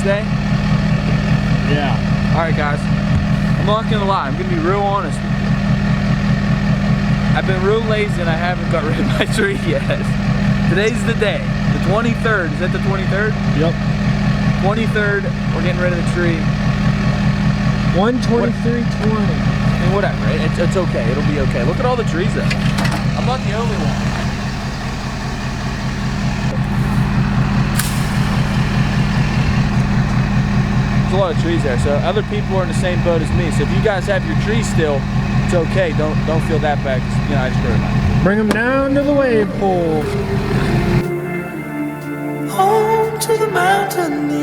day? Yeah. Alright guys, I'm not gonna lie, I'm gonna be real honest with you. I've been real lazy and I haven't got rid of my tree yet. Today's the day, the 23rd. Is that the 23rd? Yep. 23rd, we're getting rid of the tree. 123.20. I mean, whatever, it's okay, it'll be okay. Look at all the trees though. I'm not the only one. There's a lot of trees there, so other people are in the same boat as me. So if you guys have your trees still, it's okay. Don't feel that bad. You know, I just heard about it. Bring them down to the wave pool. Home to the mountain.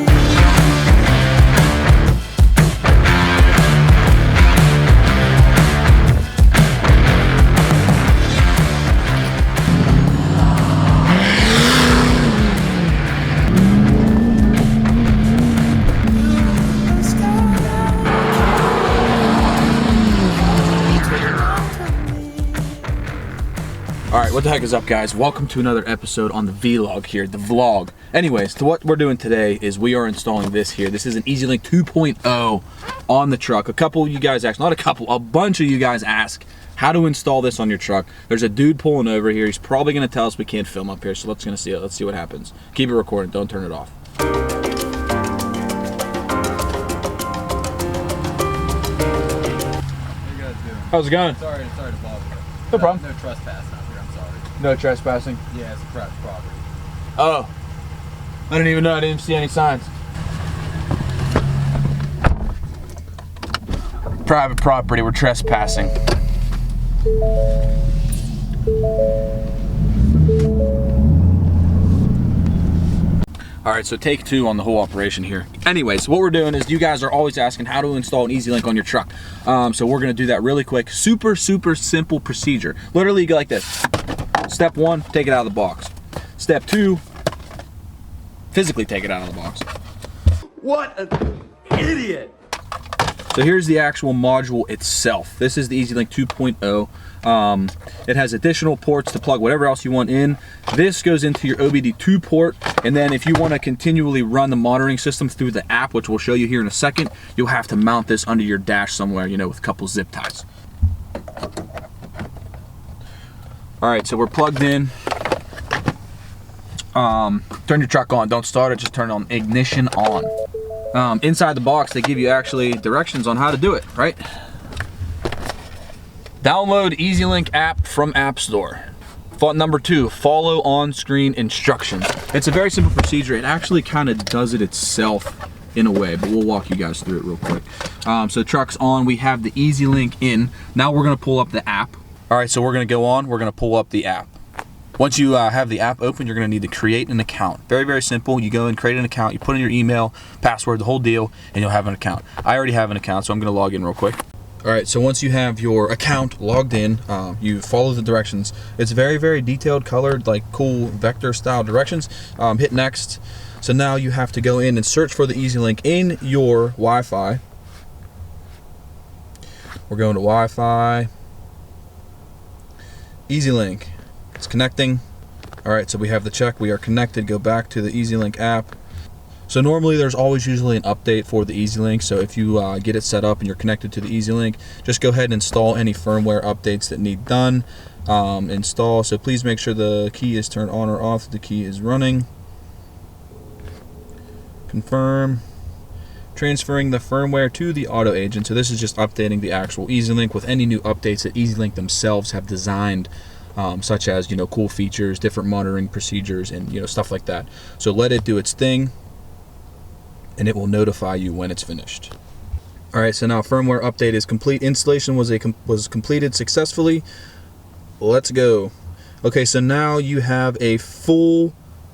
Alright, what the heck is up guys? Welcome to another episode on the vlog here, the vlog. Anyways, so what we're doing today is we are installing this here. This is an EZLYNK 2.0 on the truck. A couple of you guys asked, not a couple, a bunch of you guys asked how to install this on your truck. There's a dude pulling over here. He's probably gonna tell us we can't film up here, so let's see what happens. Keep it recording, don't turn it off. How's it going? Sorry to bother you. No problem. No trespassing out here, I'm sorry. No trespassing? Yeah, it's a private property. Oh. I didn't even know, I didn't see any signs. Private property, we're trespassing. Alright, so take two on the whole operation here. Anyways, what we're doing is you guys are always asking how to install an EZLYNK on your truck. So we're gonna do that really quick. Super simple procedure. Literally you go like this. Step one, take it out of the box. Step two, physically take it out of the box. What an idiot! So here's the actual module itself. This is the EZLYNK 2.0. It has additional ports to plug whatever else you want in. This goes into your OBD2 port, and then if you want to continually run the monitoring system through the app, which we'll show you here in a second, you'll have to mount this under your dash somewhere, you know, with a couple zip ties. All right, so we're plugged in. Turn your truck on, don't start it, just turn on ignition on. Inside the box, they give you actually directions on how to do it, right? Download EZLYNK app from App Store. Number two, follow on-screen instructions. It's a very simple procedure. It actually kind of does it itself in a way, but we'll walk you guys through it real quick. So truck's on, we have the EZLYNK in. Now we're gonna pull up the app. All right, so we're gonna go on, we're gonna pull up the app. Once you have the app open, you're gonna need to create an account. Very simple. You go and create an account, you put in your email, password, the whole deal, and you'll have an account. I already have an account, so I'm gonna log in real quick. All right, so once you have your account logged in, you follow the directions. It's very detailed, colored, like cool vector style directions. Hit next. So now you have to go in and search for the EZLYNK in your Wi-Fi. We're going to Wi-Fi. EZLYNK. It's connecting. All right, so we have the check. We are connected. Go back to the EZLYNK app. So normally there's always usually an update for the EZLYNK. So if you get it set up and you're connected to the EZLYNK, just go ahead and install any firmware updates that need done. Install. So please make sure the key is turned on or off. The key is running. Confirm. Transferring the firmware to the auto agent. So this is just updating the actual EZLYNK with any new updates that EZLYNK themselves have designed. Such as, you know, cool features, different monitoring procedures, and, you know, stuff like that. So let it do its thing, and it will notify you when it's finished. All right, so now firmware update is complete. Installation was completed successfully. Let's go. Okay, so now you have a full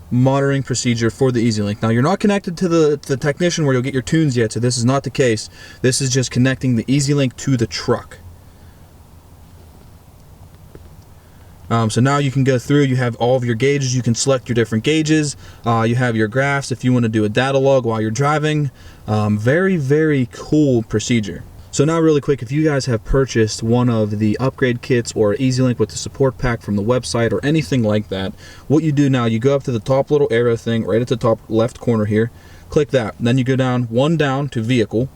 monitoring procedure for the EZLYNK. Now you're not connected to the technician where you'll get your tunes yet, so this is not the case. This is just connecting the EZLYNK to the truck. So now you can go through, you have all of your gauges, you can select your different gauges, you have your graphs if you want to do a data log while you're driving. Very cool procedure. So now really quick, if you guys have purchased one of the upgrade kits or EZLYNK with the support pack from the website or anything like that, what you do now, you go up to the top little arrow thing right at the top left corner here, click that, then you go down, one down to vehicle.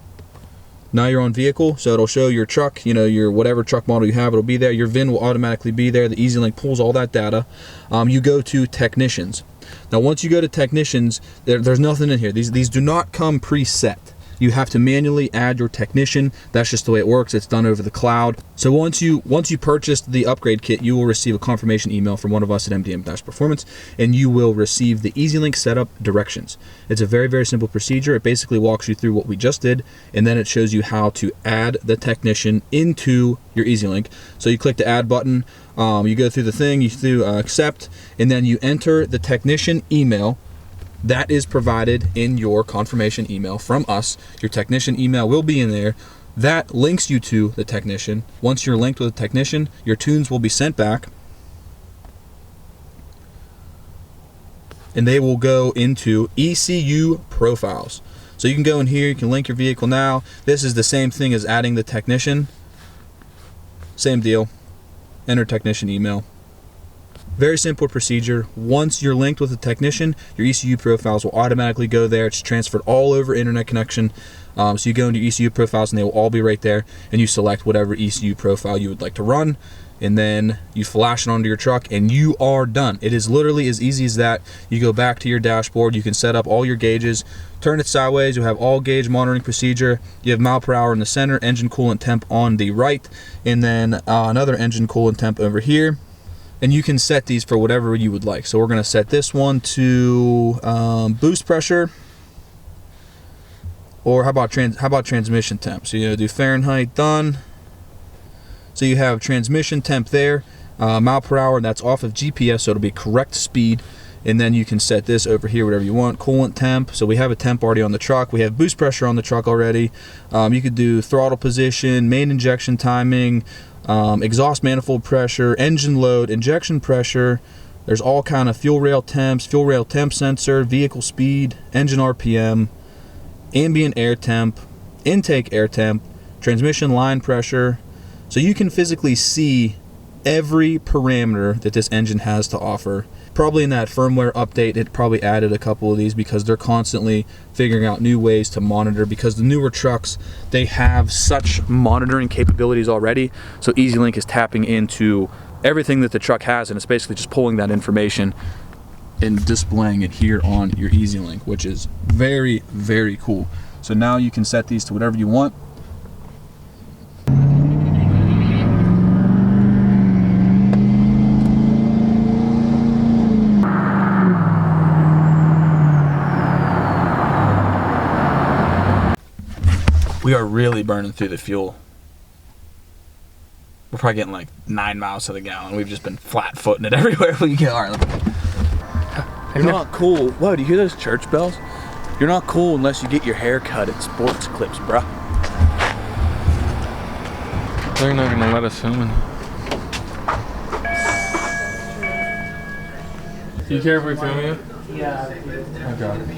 Now you're on vehicle, so it'll show your truck, you know, your whatever truck model you have, it'll be there. Your VIN will automatically be there. The EZLYNK pulls all that data. You go to technicians. Now once you go to technicians, there's nothing in here. These do not come preset. You have to manually add your technician. That's just the way it works. It's done over the cloud. So once you purchase the upgrade kit, you will receive a confirmation email from one of us at MDM-Performance, and you will receive the EZLYNK setup directions. It's a very, very simple procedure. It basically walks you through what we just did, and then it shows you how to add the technician into your EZLYNK. So you click the add button, you go through the thing, you do accept, and then you enter the technician email that is provided in your confirmation email from us. Your technician email will be in there. That links you to the technician. Once you're linked with the technician, your tunes will be sent back, and they will go into ECU profiles. So you can go in here, you can link your vehicle now. This is the same thing as adding the technician. Same deal. Enter technician email. Very simple procedure. Once you're linked with the technician, your ECU profiles will automatically go there. It's transferred all over internet connection. So you go into ECU profiles and they will all be right there, and you select whatever ECU profile you would like to run, and then you flash it onto your truck and you are done. It is literally as easy as that. You go back to your dashboard, you can set up all your gauges, turn it sideways, you have all gauge monitoring procedure, you have mile per hour in the center, engine coolant temp on the right, and then another engine coolant temp over here. And you can set these for whatever you would like. So we're gonna set this one to boost pressure, or how about transmission temp? So you do Fahrenheit, done. So you have transmission temp there, mile per hour, that's off of GPS, so it'll be correct speed. And then you can set this over here, whatever you want. Coolant temp, so we have a temp already on the truck. We have boost pressure on the truck already. You could do throttle position, main injection timing, exhaust manifold pressure, engine load, injection pressure. There's all kind of fuel rail temps, fuel rail temp sensor, vehicle speed, engine RPM, ambient air temp, intake air temp, transmission line pressure. So you can physically see every parameter that this engine has to offer. Probably in that firmware update, it probably added a couple of these because they're constantly figuring out new ways to monitor, because the newer trucks, they have such monitoring capabilities already. So EZLYNK is tapping into everything that the truck has, and it's basically just pulling that information and displaying it here on your EZLYNK, which is very, very cool. So now you can set these to whatever you want. We are really burning through the fuel. We're probably getting like 9 miles to the gallon. We've just been flat footing it everywhere we go. All right, you're not cool. Whoa, do you hear those church bells? You're not cool unless you get your hair cut at Sports Clips, bruh. They're not gonna let us in. Do you care if we film you? Yeah. Okay.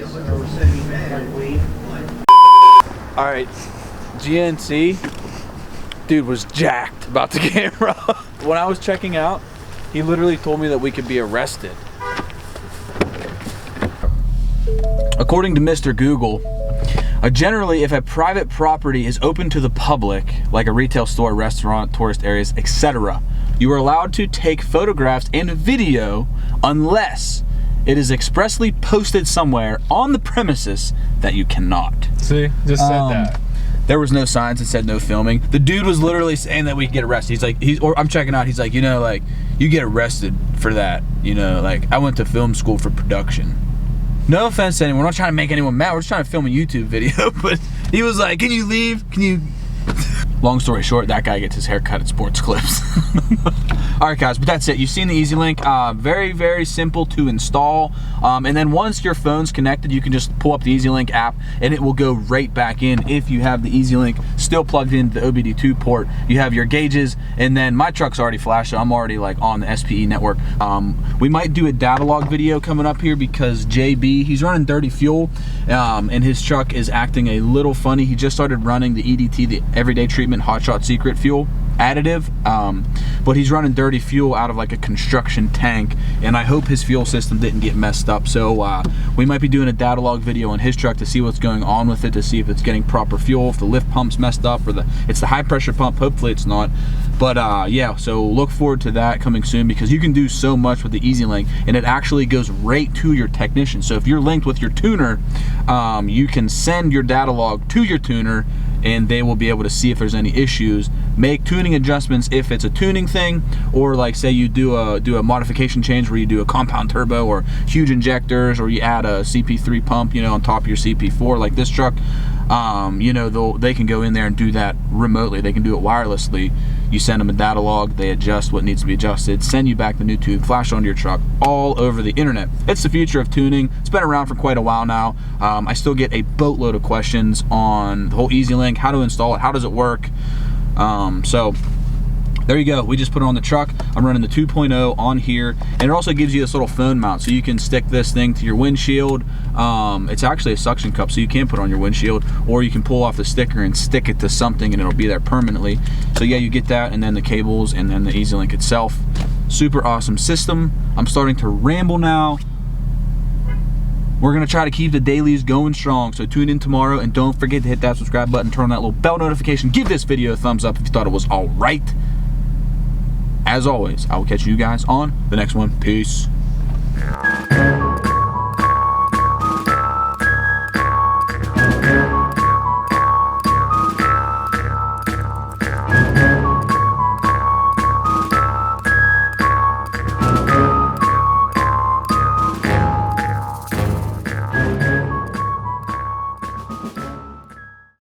All right, GNC, dude was jacked about the camera. When I was checking out, he literally told me that we could be arrested. According to Mr. Google, generally if a private property is open to the public, like a retail store, restaurant, tourist areas, etc., you are allowed to take photographs and video unless it is expressly posted somewhere on the premises that you cannot. See, just said that. There was no signs that said no filming. The dude was literally saying that we could get arrested. He's like, or I'm checking out. He's like, you know, like you get arrested for that. You know, like I went to film school for production. No offense to anyone. We're not trying to make anyone mad. We're just trying to film a YouTube video. But he was like, can you leave? Can you? long story short, that guy gets his hair cut at Sports Clips. All right, guys, but that's it. You've seen the EZLYNK. Very, very simple to install. And then once your phone's connected, you can just pull up the EZLYNK app and it will go right back in. If you have the EZLYNK still plugged into the OBD2 port, you have your gauges, and then my truck's already flashed, so I'm already like on the SPE network. We might do a data log video coming up here because JB, he's running dirty fuel, and his truck is acting a little funny. He just started running the EDT, the Everyday Treatment Hot Shot Secret fuel additive, but he's running dirty fuel out of like a construction tank, and I hope his fuel system didn't get messed up. So we might be doing a data log video on his truck to see what's going on with it, to see if it's getting proper fuel, if the lift pump's messed up, or it's the high pressure pump. Hopefully it's not. But yeah, so look forward to that coming soon, because you can do so much with the EZLYNK, and it actually goes right to your technician. So if you're linked with your tuner, you can send your data log to your tuner, and they will be able to see if there's any issues, make tuning adjustments if it's a tuning thing, or like say you do a modification change where you do a compound turbo or huge injectors, or you add a CP3 pump, you know, on top of your CP4 like this truck. You know, they can go in there and do that remotely. They can do it wirelessly. You send them a data log, they adjust what needs to be adjusted, send you back the new tube, flash onto your truck, all over the internet. It's the future of tuning. It's been around for quite a while now. I still get a boatload of questions on the whole EZLYNK, how to install it, how does it work. So there you go. We just put it on the truck. I'm running the 2.0 on here, and it also gives you this little phone mount, so you can stick this thing to your windshield. It's actually a suction cup, so you can put it on your windshield, or you can pull off the sticker and stick it to something and it'll be there permanently. So yeah, you get that, and then the cables, and then the EZLYNK itself. Super awesome system. I'm starting to ramble now. We're gonna try to keep the dailies going strong, so tune in tomorrow, and don't forget to hit that subscribe button, turn on that little bell notification, give this video a thumbs up if you thought it was all right. As always, I will catch you guys on the next one. Peace.